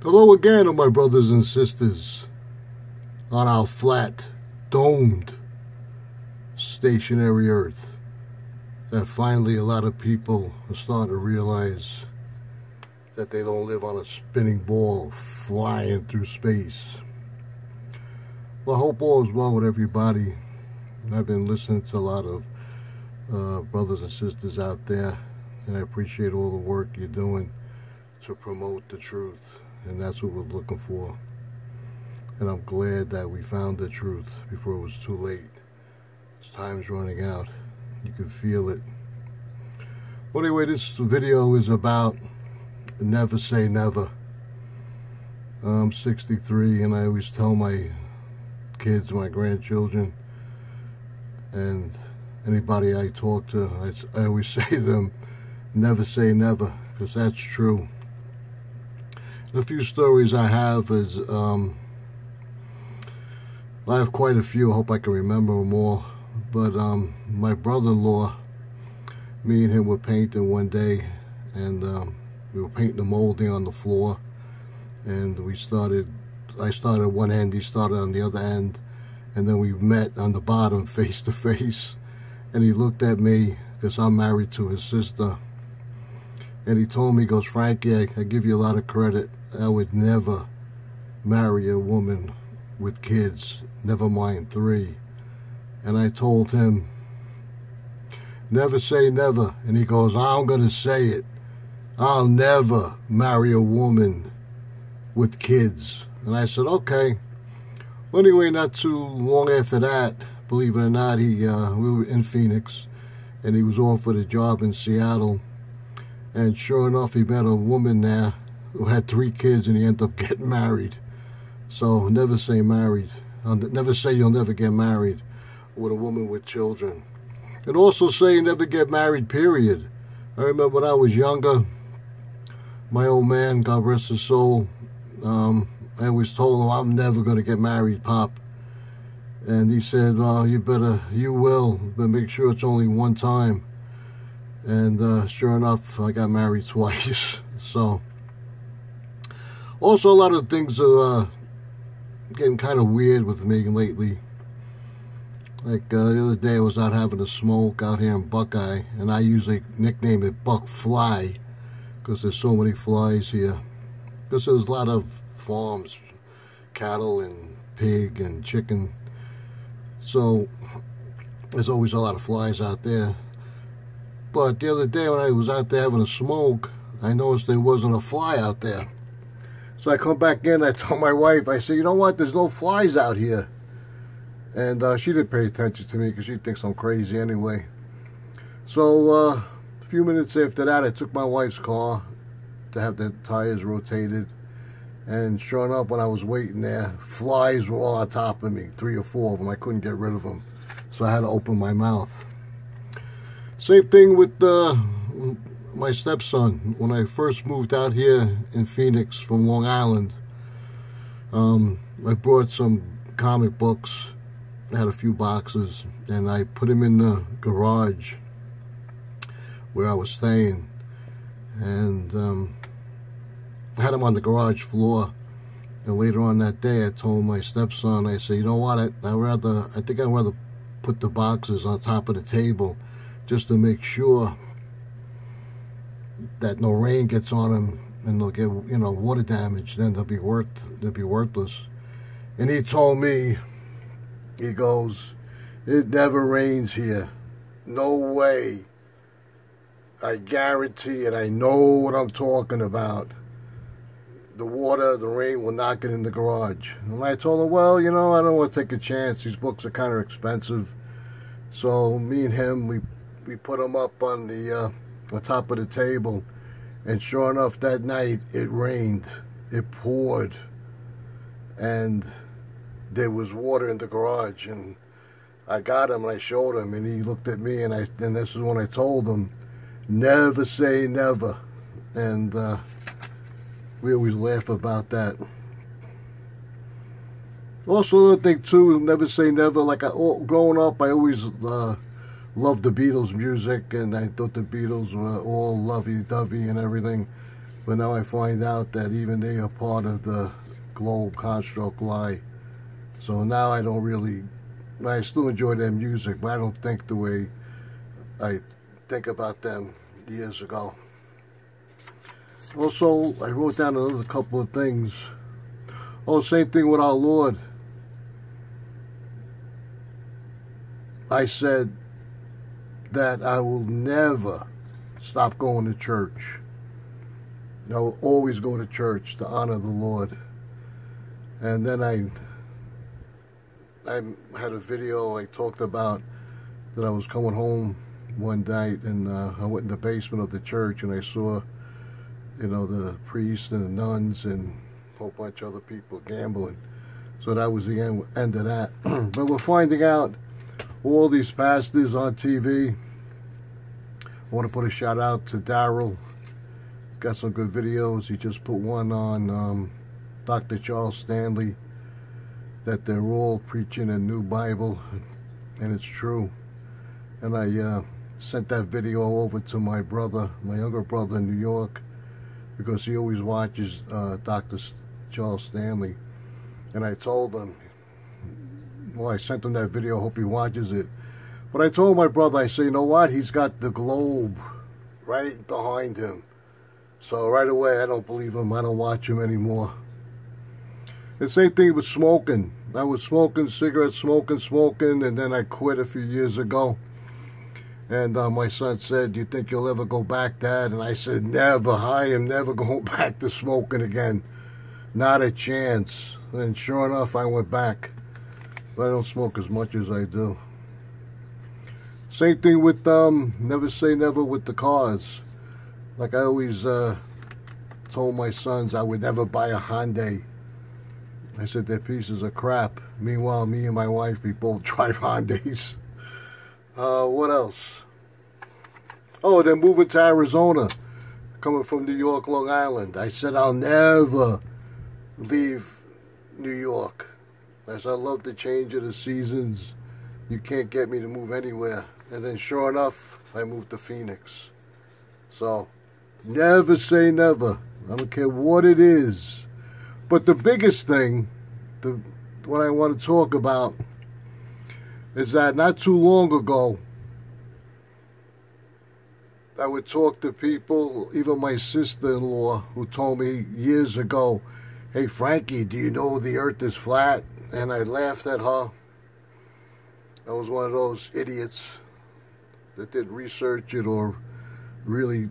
Hello again, my brothers and sisters, on our flat, domed, stationary Earth, that finally a lot of people are starting to realize that they don't live on a spinning ball flying through space. Well, I hope all is well with everybody. I've been listening to a lot of brothers and sisters out there, and I appreciate all the work you're doing to promote the truth, and that's what we're looking for. And I'm glad that we found the truth before it was too late. As time's running out, you can feel it. Well, anyway, this video is about never say never. I'm 63, and I always tell my kids, my grandchildren, and anybody I talk to, I always say to them, never say never, because that's true. And a few stories I have is, I have quite a few. I hope I can remember them all. But my brother-in-law, me and him were painting one day, and we were painting the molding on the floor, and I started at one end, he started on the other end, and then we met on the bottom face to face, and he looked at me, because I'm married to his sister, and he told me, he goes, Frankie, I give you a lot of credit. I would never marry a woman with kids, never mind 3. And I told him, never say never. And he goes, I'm going to say it. I'll never marry a woman with kids. And I said, okay. Well, anyway, not too long after that, believe it or not, we were in Phoenix, and he was offered a job in Seattle. And sure enough, he met a woman there who had 3 kids, and he ended up getting married. So never say married. Never say you'll never get married with a woman with children. And also say never get married, period. I remember when I was younger, my old man, God rest his soul, I always told him, I'm never going to get married, Pop. And he said, you will, but make sure it's only one time. And sure enough, I got married twice. So, also a lot of things are getting kind of weird with me lately. Like the other day, I was out having a smoke out here in Buckeye, and I usually nickname it Buck Fly, because there's so many flies here. Because there's a lot of farms, cattle and pig and chicken. So there's always a lot of flies out there. But the other day when I was out there having a smoke, I noticed there wasn't a fly out there. So I come back in, I told my wife, I said, you know what, there's no flies out here. And she didn't pay attention to me because she thinks I'm crazy anyway. So a few minutes after that, I took my wife's car to have the tires rotated. And sure enough, when I was waiting there, flies were all on top of me, 3 or 4 of them. I couldn't get rid of them. So I had to open my mouth. Same thing with my stepson. When I first moved out here in Phoenix from Long Island, I brought some comic books. I had a few boxes, and I put them in the garage where I was staying, and I had them on the garage floor. And later on that day, I told my stepson, I said, you know what, I think I'd rather put the boxes on top of the table, just to make sure that no rain gets on them and they'll get, water damage. Then they'll be worthless. And he told me, he goes, it never rains here. No way. I guarantee it. I know what I'm talking about. The water, the rain will not get in the garage. And I told him, well, I don't want to take a chance. These books are kind of expensive. So me and him, we put them up on top of the table, and sure enough, that night it rained, it poured, and there was water in the garage. And I got him and I showed him, and he looked at me, and this is when I told him, never say never. And we always laugh about that. Also, another thing too, never say never. Like growing up, I always loved the Beatles music, and I thought the Beatles were all lovey-dovey and everything. But now I find out that even they are part of the globe construct lie. So now I don't really, I still enjoy their music, but I don't think the way I think about them years ago. Also, I wrote down another couple of things. Oh, same thing with our Lord. I said that I will never stop going to church. I will always go to church to honor the Lord. And then I had a video I talked about that I was coming home one night, and I went in the basement of the church and I saw, you know, the priests and the nuns and a whole bunch of other people gambling. So that was the end of that. But we're finding out all these pastors on TV. I want to put a shout out to Daryl. Got some good videos. He just put one on Dr. Charles Stanley, that they're all preaching a new Bible, and it's true. And I sent that video over to my brother, my younger brother in New York, because he always watches Dr. Charles Stanley. And I told him, well, I sent him that video, hope he watches it. But I told my brother, I say, you know what? He's got the globe right behind him. So right away, I don't believe him. I don't watch him anymore. The same thing with smoking. I was smoking cigarettes, smoking, and then I quit a few years ago. And my son said, do you think you'll ever go back, Dad? And I said, never. I am never going back to smoking again. Not a chance. And sure enough, I went back. But I don't smoke as much as I do. Same thing with never say never with the cars. Like I always told my sons, I would never buy a Hyundai. I said they're pieces of crap. Meanwhile, me and my wife, we both drive Hyundais. What else? Oh, they're moving to Arizona, coming from New York, Long Island. I said I'll never leave New York. As I love the change of the seasons. You can't get me to move anywhere. And then sure enough, I moved to Phoenix. So, never say never. I don't care what it is. But the biggest thing, what I want to talk about, is that not too long ago, I would talk to people, even my sister-in-law, who told me years ago, hey Frankie, do you know the earth is flat? And I laughed at her. I was one of those idiots that didn't research it or really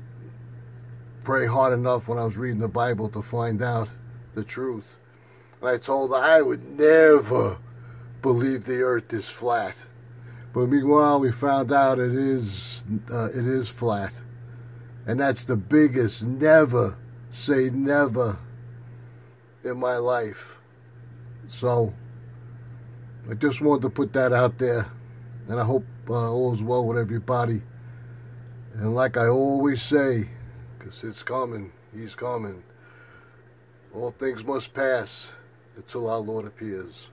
pray hard enough when I was reading the Bible to find out the truth. And I told her I would never believe the earth is flat. But meanwhile, we found out it is flat. And that's the biggest never say never in my life. So, I just wanted to put that out there. And I hope all is well with everybody. And like I always say, because it's coming, he's coming, all things must pass until our Lord appears.